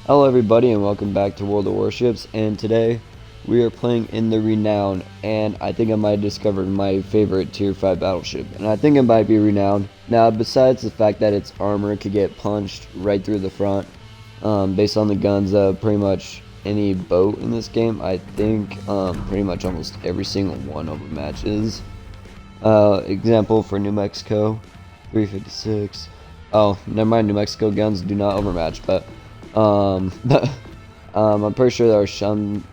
Hello everybody and welcome back to World of Warships, and today we are playing in the Renown, and I think I might have discovered my favorite tier 5 battleship, and I think it might be Renown. Now, besides the fact that its armor could get punched right through the front, based on the guns of pretty much any boat in this game, I think pretty much almost every single one overmatches. Example for New Mexico, 356. Oh, never mind, New Mexico guns do not overmatch, but I'm pretty sure there are some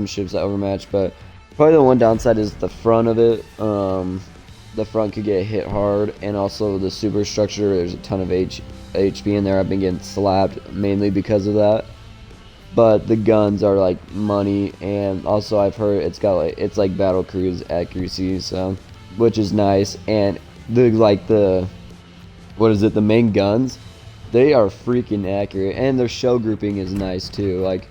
ships that overmatch, but probably the one downside is the front of it. The front could get hit hard, and also the superstructure. There's a ton of HP in there. I've been getting slapped mainly because of that. But the guns are like money, and also I've heard it's like battle cruise accuracy, so which is nice. And the the main guns, they are freaking accurate, and their shell grouping is nice too. Like,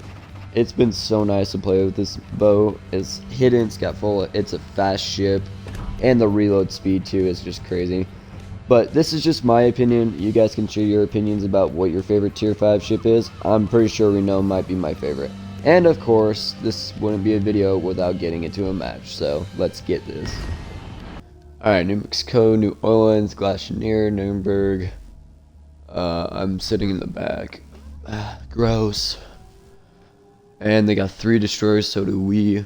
it's been so nice to play with this boat. It's hidden, it's a fast ship, and the reload speed too is just crazy. But this is just my opinion. You guys can share your opinions about what your favorite tier 5 ship is. I'm pretty sure Renown might be my favorite. And of course, this wouldn't be a video without getting into a match, so let's get this. Alright, New Mexico, New Orleans, Glacier, Nuremberg. I'm sitting in the back. Gross. And they got 3 destroyers, so do we.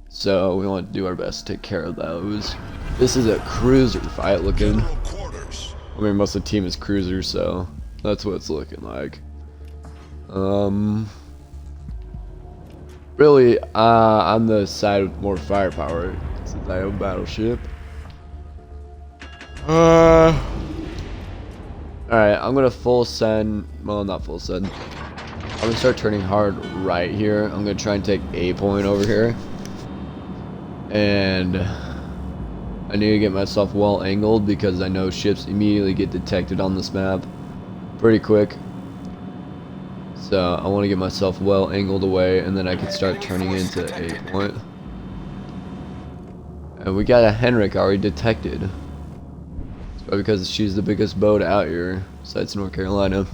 So we want to do our best to take care of those. This is a cruiser fight looking. I mean, most of the team is cruisers, so that's what it's looking like. Really, on the side with more firepower, since I have a battleship. Alright, I'm gonna full send, well, not full send. I'm gonna start turning hard right here. I'm gonna try and take A point over here. And I need to get myself well angled because I know ships immediately get detected on this map pretty quick. So I want to get myself well angled away, and then I can start turning into A point. And we got a Henrik already detected. Because she's the biggest boat out here besides North Carolina.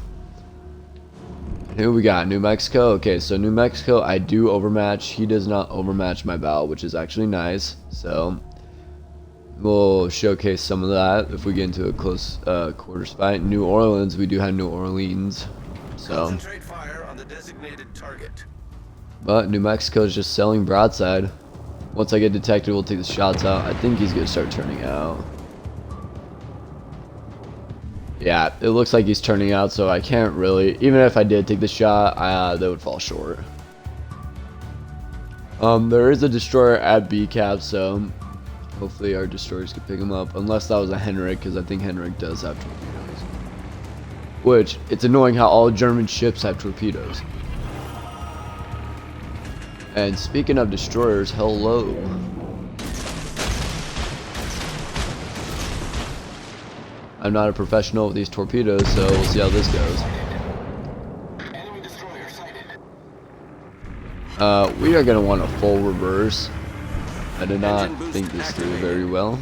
Here we got New Mexico. Okay, so New Mexico, I do overmatch. He does not overmatch my bow, which is actually nice. So we'll showcase some of that if we get into a close quarters fight. New Orleans, we do have New Orleans. So concentrate fire on the designated target. But New Mexico is just selling broadside. Once I get detected, we'll take the shots out. I think he's gonna start turning out. Yeah, it looks like he's turning out, so I can't really, even if I did take the shot, that would fall short. There is a destroyer at B cap, so hopefully our destroyers can pick him up, unless that was a Henrik, because I think Henrik does have torpedoes. Which, it's annoying how all German ships have torpedoes. And speaking of destroyers, hello. I'm not a professional with these torpedoes, so we'll see how this goes. We are going to want a full reverse. I did not think this through very well.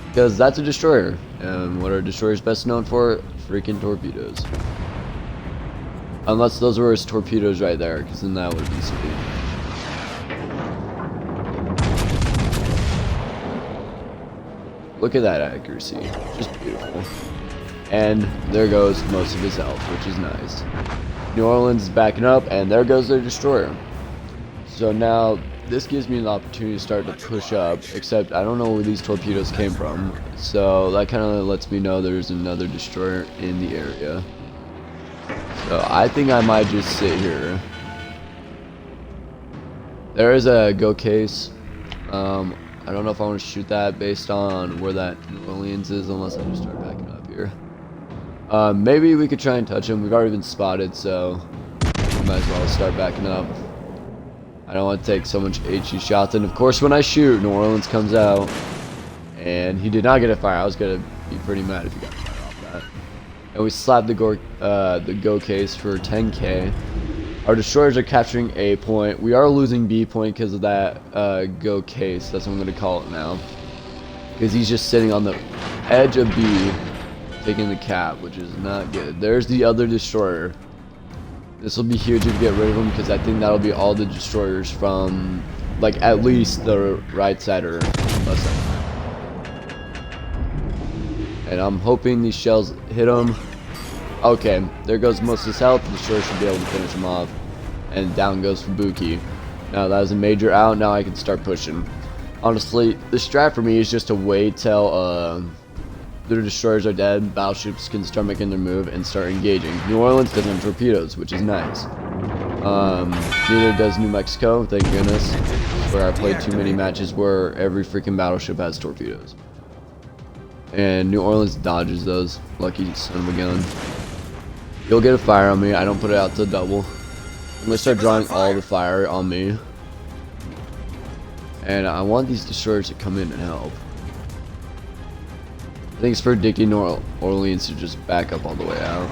Because that's a destroyer. And what are destroyers best known for? Freaking torpedoes. Unless those were his torpedoes right there, because then that would be sweet. Look at that accuracy, just beautiful. And there goes most of his health, which is nice. New Orleans is backing up, and there goes their destroyer. So now, this gives me an opportunity to start to push up, except I don't know where these torpedoes came from. So that kind of lets me know there's another destroyer in the area. So I think I might just sit here. There is a go case. I don't know if I want to shoot that based on where that New Orleans is, unless I just start backing up here. Maybe we could try and touch him. We've already been spotted, so we might as well start backing up. I don't want to take so much HE shots, and of course when I shoot, New Orleans comes out, and he did not get a fire. I was going to be pretty mad if he got a fire off that. And we slapped the go case for 10k. Our destroyers are capturing A point. We are losing B point because of that go case. That's what I'm going to call it now. Because he's just sitting on the edge of B taking the cap, which is not good. There's the other destroyer. This will be huge to get rid of them because I think that'll be all the destroyers from, like, at least the right side or left side. And I'm hoping these shells hit them. Okay, there goes most of his health. The destroyer should be able to finish him off. And down goes Fubuki. Now that was a major out. Now I can start pushing. Honestly, the strat for me is just to wait till their destroyers are dead, battleships can start making their move and start engaging. New Orleans doesn't have torpedoes, which is nice. Neither does New Mexico, thank goodness. Where I played too many matches where every freaking battleship has torpedoes. And New Orleans dodges those. Lucky son of a gun. You'll get a fire on me. I don't put it out to double. I'm gonna start drawing all the fire on me. And I want these destroyers to come in and help. I think it's predicting New Orleans to just back up all the way out.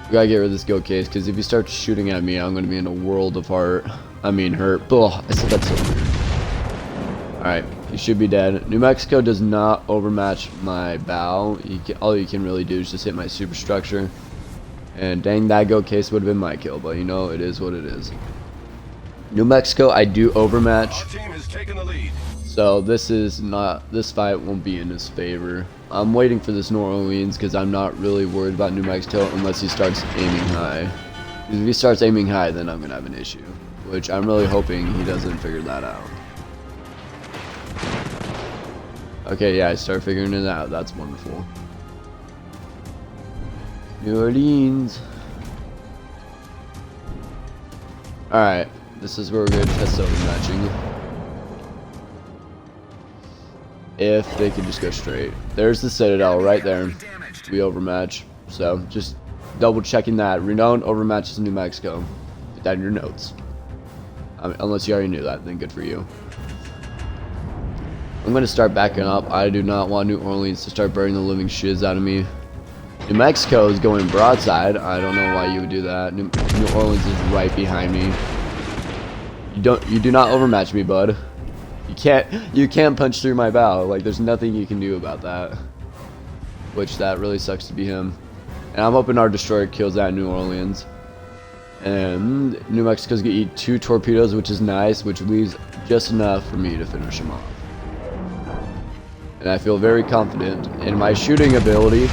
We gotta get rid of this go case, because if he starts shooting at me, I'm gonna be in a world of hurt. Ugh, I said that so weird. Alright, he should be dead. New Mexico does not overmatch my bow. All you can really do is just hit my superstructure. And dang, that go case would have been my kill, but you know, it is what it is. New Mexico, I do overmatch. Our team has taken the lead. So this fight won't be in his favor. I'm waiting for this New Orleans because I'm not really worried about New Mexico unless he starts aiming high. Because if he starts aiming high, then I'm going to have an issue. Which I'm really hoping he doesn't figure that out. Okay, yeah, I start figuring it out. That's wonderful. New Orleans. Alright, this is where we're going to test overmatching. If they can just go straight. There's the Citadel right there. We overmatch. So just double checking that. Renown overmatches New Mexico. Put that in your notes. Unless you already knew that, then good for you. I'm going to start backing up. I do not want New Orleans to start burning the living shiz out of me. New Mexico is going broadside. I don't know why you would do that. New Orleans is right behind me. You do not overmatch me, bud. You can't punch through my bow. Like, there's nothing you can do about that. Which, that really sucks to be him. And I'm hoping our destroyer kills that New Orleans. And New Mexico's gonna eat 2 torpedoes, which is nice, which leaves just enough for me to finish him off. And I feel very confident in my shooting ability.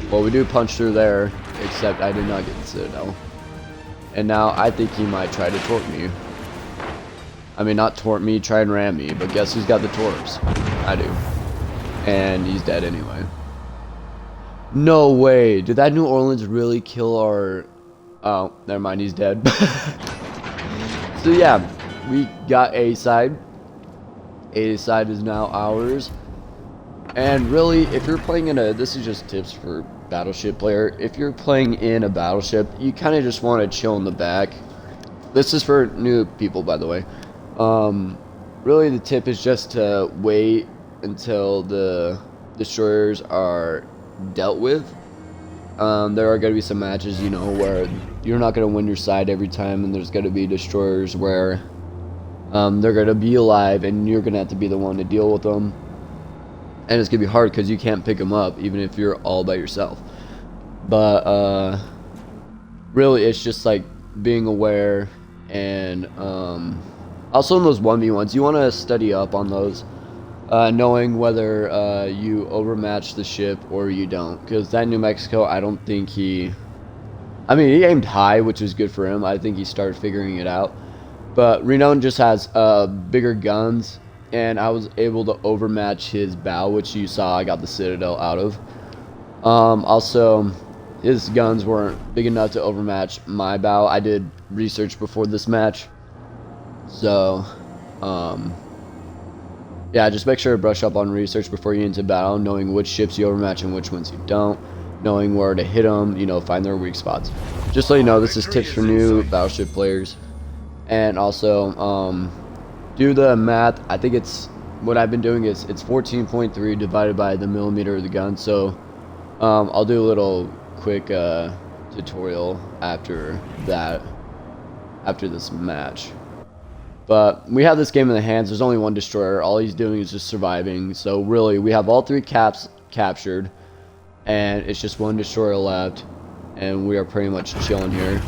Well, we do punch through there, except I did not get the Citadel. And now I think he might try to torp me. I mean, not tort me, try and ram me, but guess who's got the torps? I do. And he's dead anyway. No way! Did that New Orleans really kill our... Oh, never mind, he's dead. So yeah, we got A side. A side is now ours. And really, if you're playing in a... This is just tips for Battleship player. If you're playing in a Battleship, you kind of just want to chill in the back. This is for new people, by the way. Really the tip is just to wait until the destroyers are dealt with. There are going to be some matches, you know, where you're not going to win your side every time, and there's going to be destroyers where they're going to be alive and you're going to have to be the one to deal with them. And it's going to be hard because you can't pick them up even if you're all by yourself. But really it's just like being aware. And also in those 1v1s, you want to study up on those, knowing whether you overmatch the ship or you don't. Because that New Mexico, I don't think he aimed high, which is good for him. I think he started figuring it out. But Renown just has bigger guns, and I was able to overmatch his bow, which you saw I got the Citadel out of. Also, his guns weren't big enough to overmatch my bow. I did research before this match. So, yeah, just make sure to brush up on research before you get into battle, knowing which ships you overmatch and which ones you don't, knowing where to hit them, you know, find their weak spots. Just so you know, this is tips for new Battleship players. And also, do the math. I think it's, what I've been doing is, it's 14.3 divided by the millimeter of the gun. So, I'll do a little quick tutorial after that, after this match. But we have this game in the hands. There's only one destroyer. All he's doing is just surviving. So really, we have all 3 caps captured, and it's just 1 destroyer left, and we are pretty much chilling here.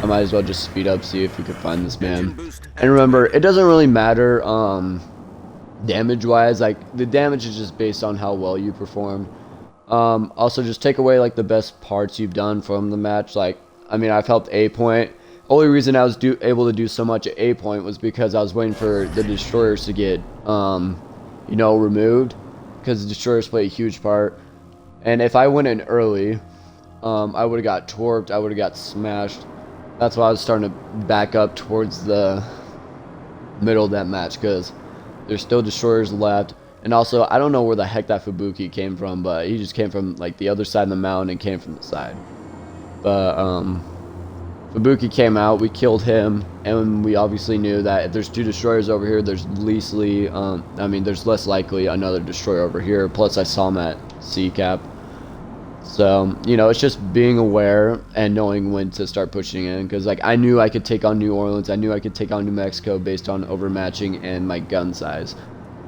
I might as well just speed up, see if we can find this man. And remember, it doesn't really matter damage wise. Like, the damage is just based on how well you performed. Also, just take away like the best parts you've done from the match. Like, I mean, I've helped A point. Only reason I was able to do so much at A point was because I was waiting for the destroyers to get you know, removed, because the destroyers play a huge part. And if I went in early, I would have got torped, I would have got smashed. That's why I was starting to back up towards the middle of that match, because there's still destroyers left. And also, I don't know where the heck that Fubuki came from, but he just came from like the other side of the mountain and came from the side. But Fubuki came out, we killed him, and we obviously knew that if there's 2 destroyers over here, there's there's less likely another destroyer over here. Plus, I saw him at C cap. So, you know, it's just being aware and knowing when to start pushing in. Because, like, I knew I could take on New Orleans. I knew I could take on New Mexico based on overmatching and my gun size.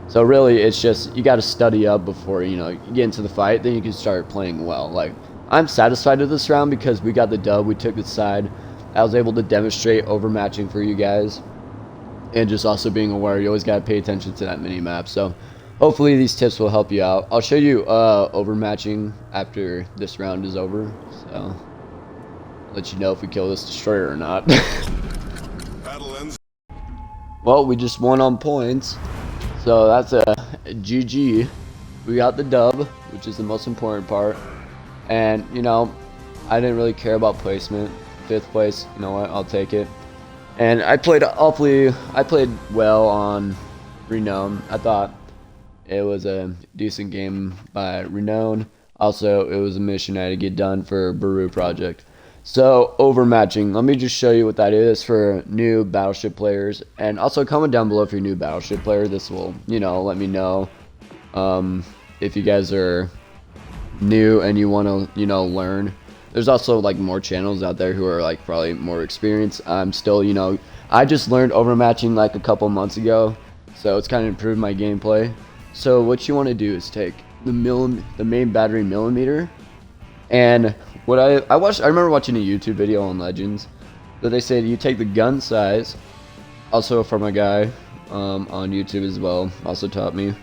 So, really, it's just, you got to study up before, you know, you get into the fight. Then you can start playing well. Like, I'm satisfied with this round because we got the dub. We took the side. I was able to demonstrate overmatching for you guys. And just also being aware. You always got to pay attention to that mini-map. So, hopefully these tips will help you out. I'll show you overmatching after this round is over, so I'll let you know if we kill this destroyer or not. Well, we just won on points, so that's a GG. We got the dub, which is the most important part. And you know, I didn't really care about placement. 5th place, you know what? I'll take it. And I played well on Renown. I thought it was a decent game by Renown. Also, it was a mission I had to get done for Baru project. So, overmatching. Let me just show you what that is for new Battleship players. And also, comment down below if you're a new Battleship player. This will, you know, let me know if you guys are new and you want to, you know, learn. There's also, like, more channels out there who are, like, probably more experienced. I'm still, you know, I just learned overmatching, like, a couple months ago. So, it's kind of improved my gameplay. So what you want to do is take the main battery millimeter, and what I remember watching a YouTube video on Legends that they said you take the gun size, also from a guy on YouTube as well, also taught me.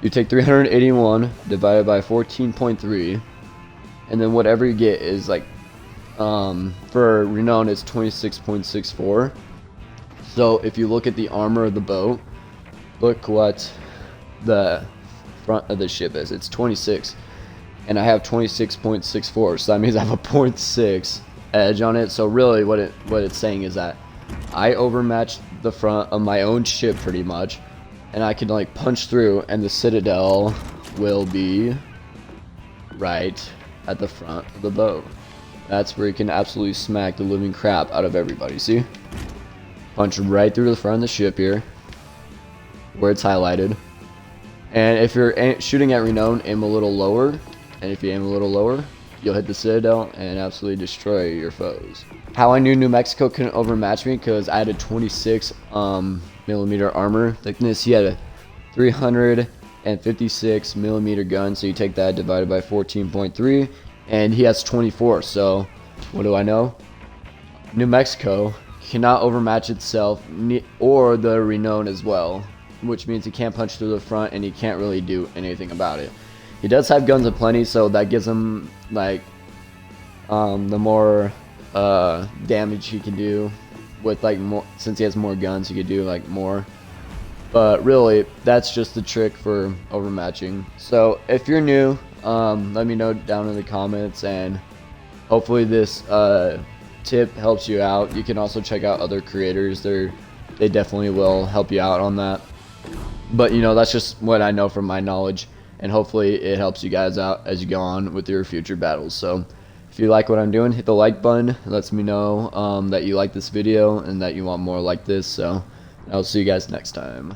You take 381 divided by 14.3, and then whatever you get is like for Renown it's 26.64. So if you look at the armor of the boat, look what the front of the ship is. It's 26, and I have 26.64, so that means I have a 0.6 edge on it. So really what it's saying is that I overmatched the front of my own ship pretty much, and I can like punch through, and the citadel will be right at the front of the boat. That's where you can absolutely smack the living crap out of everybody. See? Punch right through the front of the ship here, where it's highlighted. And if you're shooting at Renown, aim a little lower. And if you aim a little lower, you'll hit the citadel and absolutely destroy your foes. How I knew New Mexico couldn't overmatch me, because I had a 26 millimeter armor thickness. He had a 356 millimeter gun. So you take that divided by 14.3, and he has 24. So what do I know? New Mexico cannot overmatch itself, or the Renown as well, which means he can't punch through the front and he can't really do anything about it. He does have guns aplenty, so that gives him like the more damage he can do with like more, since he has more guns he could do like more. But really that's just the trick for overmatching. So if you're new, let me know down in the comments, and hopefully this tip helps you out. You can also check out other creators. They definitely will help you out on that. But you know, that's just what I know from my knowledge, and hopefully it helps you guys out as you go on with your future battles. So if you like what I'm doing, hit the like button. It lets me know that you like this video and that you want more like this. So I'll see you guys next time.